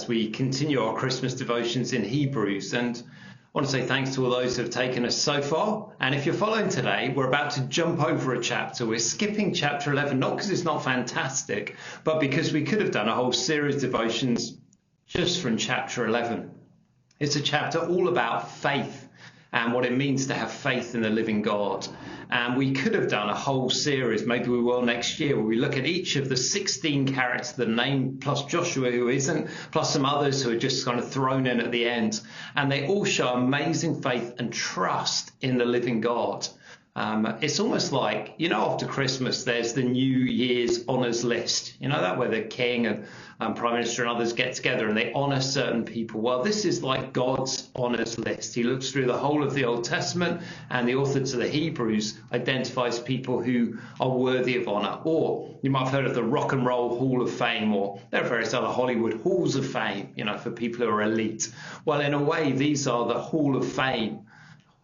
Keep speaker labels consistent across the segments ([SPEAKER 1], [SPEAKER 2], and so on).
[SPEAKER 1] as we continue our Christmas devotions in Hebrews. And I want to say thanks to all those who have taken us so far. And if you're following today, we're about to jump over a chapter. We're skipping chapter 11, not because it's not fantastic, but because we could have done a whole series of devotions just from chapter 11. It's a chapter all about faith and what it means to have faith in the living God. And we could have done a whole series, maybe we will next year, where we look at each of the 16 characters, the name, plus Joshua, who isn't, plus some others who are just kind of thrown in at the end. And they all show amazing faith and trust in the living God. It's almost like, after Christmas, there's the New Year's honours list. You know that, where the king and Prime Minister and others get together and they honour certain people. Well, this is like God's honours list. He looks through the whole of the Old Testament, and the author to the Hebrews identifies people who are worthy of honour. Or you might have heard of the Rock and Roll Hall of Fame, or there are various other Hollywood halls of fame, for people who are elite. Well, in a way, these are the Hall of Fame,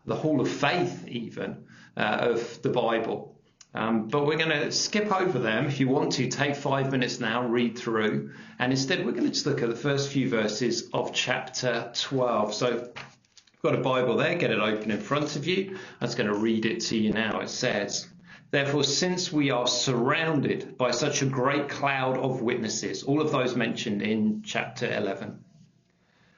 [SPEAKER 1] the Hall of Faith even, of the Bible. But we're going to skip over them. If you want to, take 5 minutes now, read through. And instead, we're going to just look at the first few verses of chapter 12. So if you've got a Bible there, get it open in front of you. I'm just going to read it to you now. It says, "Therefore, since we are surrounded by such a great cloud of witnesses," all of those mentioned in chapter 11,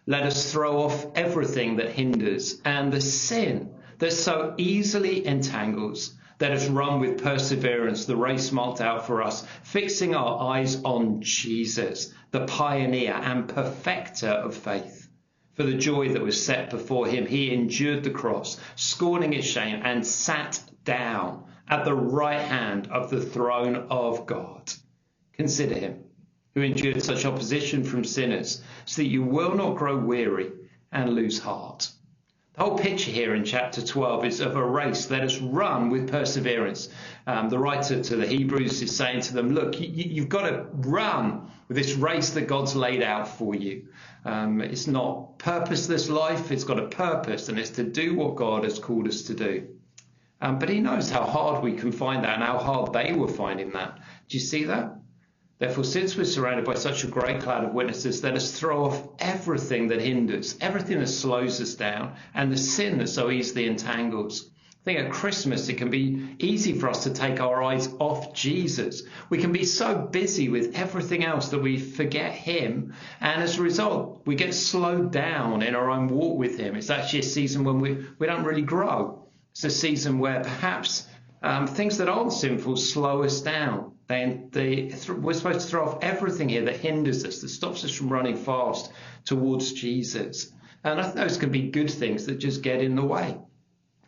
[SPEAKER 1] "let us throw off everything that hinders and the sin that so easily entangles. Let us run with perseverance the race marked out for us, fixing our eyes on Jesus, the pioneer and perfecter of faith. For the joy that was set before him, he endured the cross, scorning its shame, and sat down at the right hand of the throne of God. Consider him who endured such opposition from sinners, so that you will not grow weary and lose heart." The whole picture here in chapter 12 is of a race. Let us run with perseverance. The writer to the Hebrews is saying to them, look, you've got to run with this race that God's laid out for you. It's not purposeless life. It's got a purpose, and it's to do what God has called us to do. But he knows how hard we can find that and how hard they were finding that. Do you see that? "Therefore, since we're surrounded by such a great cloud of witnesses, let us throw off everything that hinders, everything that slows us down, and the sin that so easily entangles." I think at Christmas, it can be easy for us to take our eyes off Jesus. We can be so busy with everything else that we forget him. And as a result, we get slowed down in our own walk with him. It's actually a season when we don't really grow. It's a season where perhaps things that aren't sinful slow us down. We're supposed to throw off everything here that hinders us, that stops us from running fast towards Jesus. And I think those can be good things that just get in the way.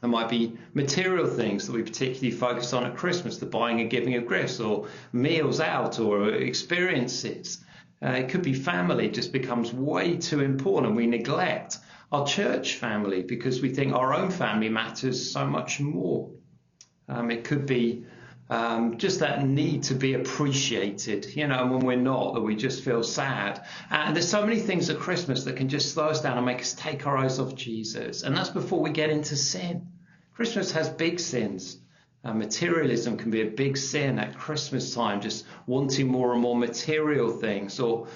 [SPEAKER 1] There might be material things that we particularly focus on at Christmas, the buying and giving of gifts, or meals out, or experiences. It could be family just becomes way too important, and we neglect our church family because we think our own family matters so much more. It could be just that need to be appreciated, when we're not, that we just feel sad. And there's so many things at Christmas that can just slow us down and make us take our eyes off Jesus. And that's before we get into sin. Christmas has big sins. Materialism can be a big sin at Christmas time, just wanting more and more material things, or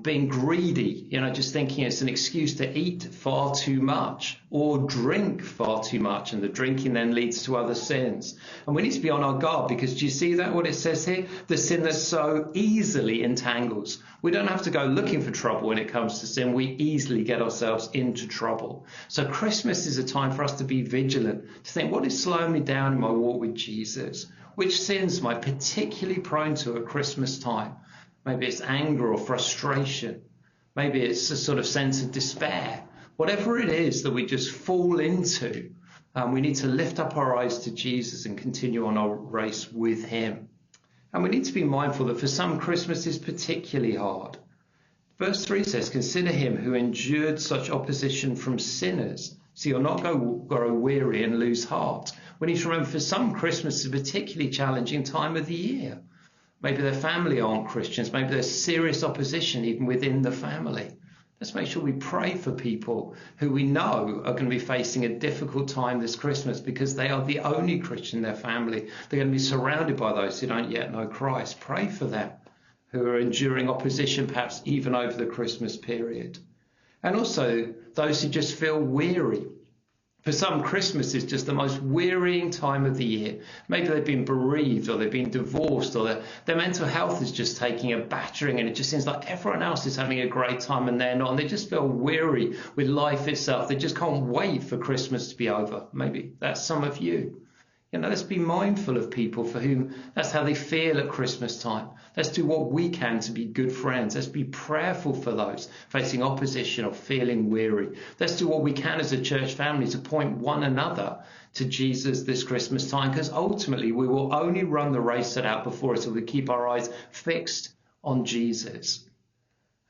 [SPEAKER 1] being greedy, just thinking it's an excuse to eat far too much or drink far too much, and the drinking then leads to other sins. And we need to be on our guard, because do you see that, what it says here? The sin that so easily entangles. We don't have to go looking for trouble when it comes to sin. We easily get ourselves into trouble. So Christmas is a time for us to be vigilant, to think, what is slowing me down in my walk with Jesus? Which sins am I particularly prone to at Christmas time? Maybe it's anger or frustration. Maybe it's a sort of sense of despair. Whatever it is that we just fall into, we need to lift up our eyes to Jesus and continue on our race with him. And we need to be mindful that for some, Christmas is particularly hard. Verse 3 says, "Consider him who endured such opposition from sinners, so you'll not grow weary and lose heart." We need to remember for some, Christmas is a particularly challenging time of the year. Maybe their family aren't Christians. Maybe there's serious opposition even within the family. Let's make sure we pray for people who we know are going to be facing a difficult time this Christmas, because they are the only Christian in their family. They're going to be surrounded by those who don't yet know Christ. Pray for them who are enduring opposition, perhaps even over the Christmas period. And also those who just feel weary. For some, Christmas is just the most wearying time of the year. Maybe they've been bereaved, or they've been divorced, or their mental health is just taking a battering, and it just seems like everyone else is having a great time and they're not. And they just feel weary with life itself. They just can't wait for Christmas to be over. Maybe that's some of you. Let's be mindful of people for whom that's how they feel at Christmas time. Let's do what we can to be good friends. Let's be prayerful for those facing opposition or feeling weary. Let's do what we can as a church family to point one another to Jesus this Christmas time, because ultimately we will only run the race set out before us if we keep our eyes fixed on Jesus.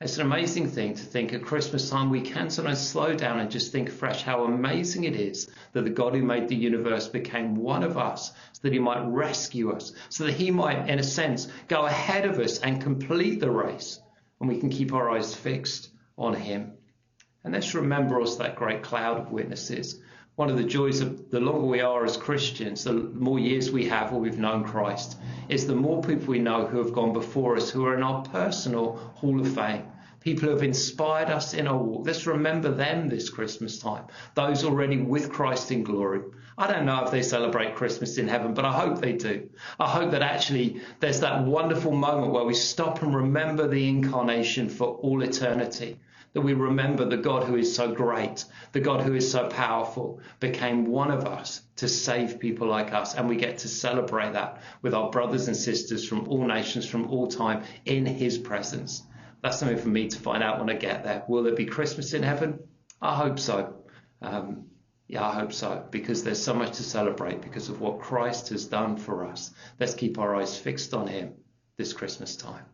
[SPEAKER 1] It's an amazing thing to think at Christmas time we can sometimes slow down and just think afresh how amazing it is that the God who made the universe became one of us so that he might rescue us, so that he might, in a sense, go ahead of us and complete the race, and we can keep our eyes fixed on him. And let's remember also that great cloud of witnesses. One of the joys of the longer we are as Christians, the more years we have or we've known Christ, is the more people we know who have gone before us, who are in our personal hall of fame. People who have inspired us in our walk. Let's remember them this Christmas time. Those already with Christ in glory. I don't know if they celebrate Christmas in heaven, but I hope they do. I hope that actually there's that wonderful moment where we stop and remember the incarnation for all eternity. That we remember the God who is so great, the God who is so powerful, became one of us to save people like us. And we get to celebrate that with our brothers and sisters from all nations, from all time, in his presence. That's something for me to find out when I get there. Will there be Christmas in heaven? I hope so. I hope so, because there's so much to celebrate because of what Christ has done for us. Let's keep our eyes fixed on him this Christmas time.